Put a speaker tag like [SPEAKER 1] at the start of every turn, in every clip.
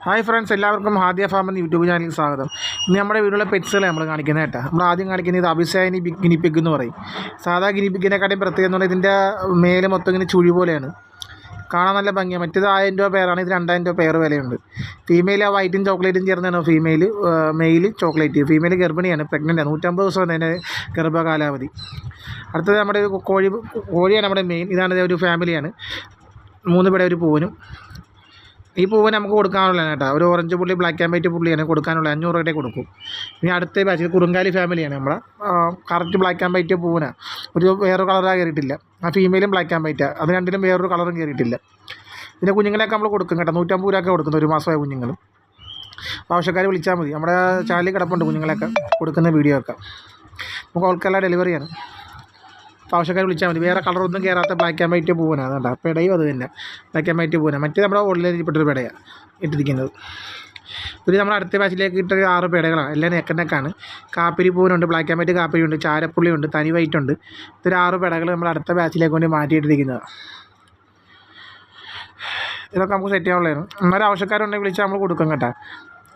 [SPEAKER 1] Hi friends, എല്ലാവർക്കും Hadiya farm എന്ന YouTube ചാനലിൽ സ്വാഗതം. ഇന്ന് നമ്മുടെ വീട്ടിലുള്ള പെറ്റ്സുകളെ നമ്മൾ കാണിക്കുന്നത് കേട്ടോ. നമ്മൾ ആദ്യം കാണിക്കുന്നത് ഇത് അഭിസായിനി ഗിനിപ്പിഗ് എന്ന് പറയും. സാധാ ഗിനിപ്പിഗിനെക്കാട്ടിയും പ്രത്യേകത എന്ന് പറഞ്ഞാൽ ഇതിൻ്റെ മേലെ മൊത്തം ഇങ്ങനെ ചുഴി പോലെയാണ്, കാണാൻ നല്ല ഭംഗിയാണ്. മറ്റേത് 1000 രൂപ പെയറാണ്, ഇത് 2000 രൂപ പെയർ വിലയുണ്ട്. ഫീമെയിൽ ആ വൈറ്റും ചോക്ലേറ്റും ചേർന്നാണ് ഫീമെയിൽ, മെയിൽ ചോക്ലേറ്റ്. ഫീമെയിൽ ഗർഭിണിയാണ്, പ്രഗ്നൻ്റാണ്, 150 ദിവസമാണ് അതിൻ്റെ ഗർഭകാലാവധി. അടുത്തത് നമ്മുടെ കോഴിയാണ് നമ്മുടെ മെയിൻ. ഇതാണ് ഒരു ഫാമിലിയാണ്, 3 പേടെ ഒരു പൂവനും. ഈ പൂവൻ നമുക്ക് കൊടുക്കാനുള്ളതാണ് കേട്ടോ. ഒരു ഓറഞ്ച് പുള്ളി, ബ്ലാക്ക് ആൻഡ് വൈറ്റ് പുള്ളിയാണ് കൊടുക്കാനുള്ളത്. 500 രൂപയുടെ കൊടുക്കും. ഇനി അടുത്ത ബാച്ച് കുറുങ്കാലി ഫാമിലിയാണ് നമ്മളെ. കറക്റ്റ് ബ്ലാക്ക് ആൻഡ് വൈറ്റ് പൂവനാണ്, വേറൊരു കളറാണ് കയറിയിട്ടില്ല. ആ ഫീമെയിലും ബ്ലാക്ക് ആൻഡ് വൈറ്റാണ്, അത് രണ്ടിലും വേറൊരു കളറും കയറിയിട്ടില്ല. ഇതിൻ്റെ കുഞ്ഞുങ്ങളെയൊക്കെ നമ്മൾ കൊടുക്കും കേട്ടോ. 150 രൂപയൊക്കെ കൊടുക്കുന്നത്, 1 മാസമായ കുഞ്ഞുങ്ങൾ. ആവശ്യക്കാർ വിളിച്ചാൽ മതി. നമ്മുടെ ചാനലിൽ കിടപ്പുണ്ട് കുഞ്ഞുങ്ങളെയൊക്കെ കൊടുക്കുന്ന വീഡിയോ ഒക്കെ. നമുക്ക് ഓൾക്കെല്ലാം ഡെലിവറിയാണ്. ആവശ്യക്കാർ വിളിച്ചാൽ മതി. വേറെ കളറൊന്നും കയറാത്ത ബ്ലാക്ക് ആൻഡ് വൈറ്റ് പൂവനാണ്. അതുകൊണ്ട് പെടയും അത് തന്നെ ബ്ലാക്ക് ആൻഡ് വൈറ്റ് പൂവനാണ്. മറ്റേ നമ്മുടെ ഓൺലൈനിൽപ്പെട്ടൊരു പെടയാണ് ഇട്ടിരിക്കുന്നത്. ഇത് നമ്മുടെ അടുത്ത ബാച്ചിലേക്ക് ഇട്ട 6 പെടകളാണ്, എല്ലാം നെക്കനെക്കാണ്. കാപ്പിരി പൂവനുണ്ട്, ബ്ലാക്ക് ആൻഡ് വൈറ്റ് കാപ്പിരി ഉണ്ട്, ചാരപ്പുള്ളിയുണ്ട്, തനി വൈറ്റ് ഉണ്ട്. ഇതൊരു 6 പെടകൾ നമ്മൾ അടുത്ത ബാച്ചിലേക്ക് വേണ്ടി മാറ്റിയിട്ടിരിക്കുന്നതാണ്. ഇതൊക്കെ നമുക്ക് സെറ്റ് ചെയ്യാനുള്ളതാണ്. അന്നേരം ആവശ്യക്കാരുണ്ടെങ്കിൽ വിളിച്ചാൽ നമ്മൾ കൊടുക്കും കേട്ടോ.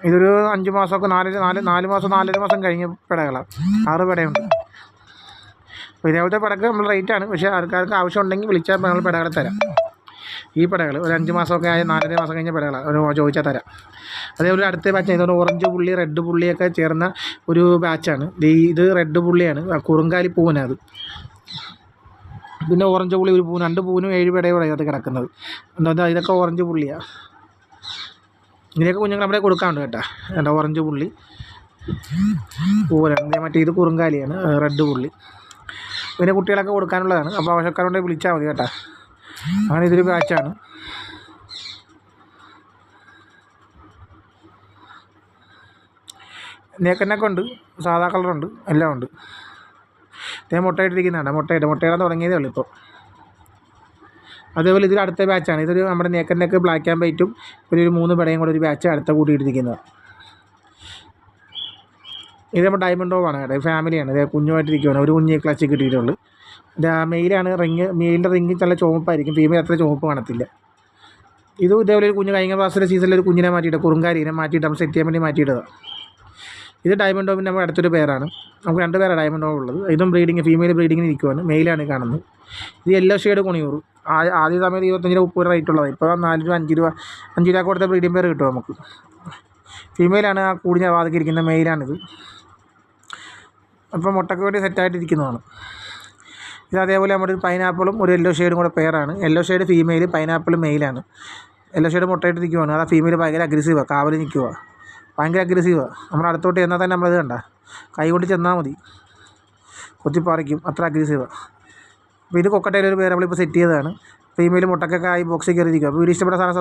[SPEAKER 1] ഇതൊരു 5 മാസമൊക്കെ 4 മാസം 4.5 മാസം കഴിഞ്ഞ പെടകളാണ്. 6 പെടയുണ്ട്. അപ്പോൾ ഇതേപോലത്തെ പെടക്ക് നമ്മൾ റേറ്റാണ്, പക്ഷേ ആൾക്കാർക്ക് ആവശ്യമുണ്ടെങ്കിൽ വിളിച്ചാൽ നമ്മൾ പെടകളെ തരാം. ഈ പെടകൾ ഒരു 5 മാസമൊക്കെ ആയ 4.5 മാസം കഴിഞ്ഞ പെടകളാണ്, ഒരു ചോദിച്ചാൽ തരാം. അതേപോലെ അടുത്ത ബാച്ച് ഇതൊരു ഓറഞ്ച് പുള്ളി, റെഡ് പുള്ളിയൊക്കെ ചേർന്ന ഒരു ബാച്ചാണ്. ഇത് റെഡ് പുള്ളിയാണ്, കുറുങ്കാലി പൂവനാണ്. പിന്നെ ഓറഞ്ച് പുള്ളി ഒരു പൂവ്, 2 പൂവിനും 7 പെടയോടെ അത് കിടക്കുന്നത്. എന്താ ഇതൊക്കെ ഓറഞ്ച് പുള്ളിയാണ്. ഇതിനൊക്കെ കുഞ്ഞുങ്ങൾ നമ്മുടെ കൊടുക്കാറുണ്ട് കേട്ടോ. എന്താ ഓറഞ്ച് പുള്ളി പൂവനാണ്. മറ്റേ ഇത് കുറുങ്കാലിയാണ്, റെഡ് പുള്ളി. പിന്നെ കുട്ടികളൊക്കെ കൊടുക്കാനുള്ളതാണ്. അപ്പോൾ ആവശ്യക്കാരുണ്ടെങ്കിൽ വിളിച്ചാൽ മതി കേട്ടോ. അങ്ങനെ ഇതൊരു ബാച്ചാണ്. നെക്കനൊക്കെ ഉണ്ട്, സാധാ കളറുണ്ട്, എല്ലാം ഉണ്ട്. ഞാൻ മുട്ടയിട്ടിരിക്കുന്നതാണ്, മുട്ടയിടാൻ തുടങ്ങിയതേ ഉള്ളൂ ഇപ്പോൾ. അതേപോലെ ഇതിൽ അടുത്ത ബാച്ചാണ്. ഇതൊരു നമ്മുടെ നെക്ക് ബ്ലാക്ക് ആൻഡ് വൈറ്റും ഒരു 3 പെടയും കൂടെ ഒരു ബാച്ച് അടുത്ത കൂട്ടിയിട്ടിരിക്കുന്നത്. ഇത് നമ്മുടെ ഡയമണ്ട് ഡോവാണ് കേട്ടോ, ഫാമിലിയാണ്. ഇത് കുഞ്ഞുമായിട്ടിരിക്കുകയാണ്, ഒരു കുഞ്ഞ് ക്ലച്ച് കിട്ടിയിട്ടുള്ളൂ. ഇത് മെയിലാണ്. മെയിലിൻ്റെ റിങ് നല്ല ചുവപ്പായിരിക്കും, ഫീമെയിൽ അത്ര ചുവപ്പ് കാണത്തില്ല. ഇത് ഇതേപോലെ ഒരു കുഞ്ഞ് കഴിഞ്ഞ പ്രാവശ്യത്തെ സീസണിൽ ഒരു കുഞ്ഞിനെ മാറ്റിയിട്ട്, കുറുങ്കാലിനെ മാറ്റിയിട്ട് നമ്മൾ സെറ്റ് ചെയ്യാൻ വേണ്ടി മാറ്റിയിട്ടതാണ്. ഇത് ഡയമണ്ട് ഡോവിൻ്റെ നമ്മുടെ അടുത്തൊരു പേരാണ്. നമുക്ക് 2 പേരാണ് ഡയമണ്ട് ഡോവ് ഉള്ളത്. ഇതും ഫീമെയിൽ ബ്രീഡിങ്ങിന് ഇരിക്കുവാണ്, മെയിലാണ് കാണുന്നത്. ഇത് യെല്ലോ ഷെയ്ഡ് കുണിയൂർ. ആദ്യ സമയത്ത് 25 രൂപ 30 റേറ്റ് ഉള്ളത്. ഇപ്പോൾ 4 രൂപ 5 രൂപ കൊടുത്ത ബ്രീഡിംഗ് പേര് കിട്ടും നമുക്ക്. ഫീമെയിലാണ്, ആ കൂടിഞ്ഞ വാതിക്കിരിക്കുന്ന മെയിലാണിത്. അപ്പോൾ മുട്ടയ്ക്ക് വേണ്ടി സെറ്റായിട്ടിരിക്കുന്നതാണ്. ഇത് അതേപോലെ നമ്മുടെ പൈനാപ്പിളും ഒരു യെല്ലോ ഷെയ്ഡും കൂടെ പെയറാണ്. യെല്ലോ ഷെയ്ഡ് ഫീമെയിൽ, പൈനാപ്പിൾ മെയിലാണ്. യെല്ലോ ഷെയ്ഡ് മുട്ടയിട്ടിരിക്കുവാണ്. അത് ആ ഫീമെയിൽ ഭയങ്കര അഗ്രസീവാണ്, കാവൽ നിൽക്കുക, ഭയങ്കര അഗ്രസീവാണ്. നമ്മുടെ അടുത്തോട്ട് ചെന്നാൽ തന്നെ നമ്മളിത് കണ്ട, കൈ കൊണ്ട് ചെന്നാൽ മതി, കൊത്തിപ്പറിക്കും, അത്ര അഗ്രസീവാണ്. അപ്പോൾ ഇത് കൊക്കട്ടയിലൊരു പേര് നമ്മളിപ്പോൾ സെറ്റ് ചെയ്തതാണ്. ഫീമെയിൽ മുട്ടക്കൊക്കെ ആയി ബോക്സിൽ കയറിയിരിക്കുക. അപ്പോൾ വീഡിയോ ഇഷ്ടപ്പെട്ട സാധനം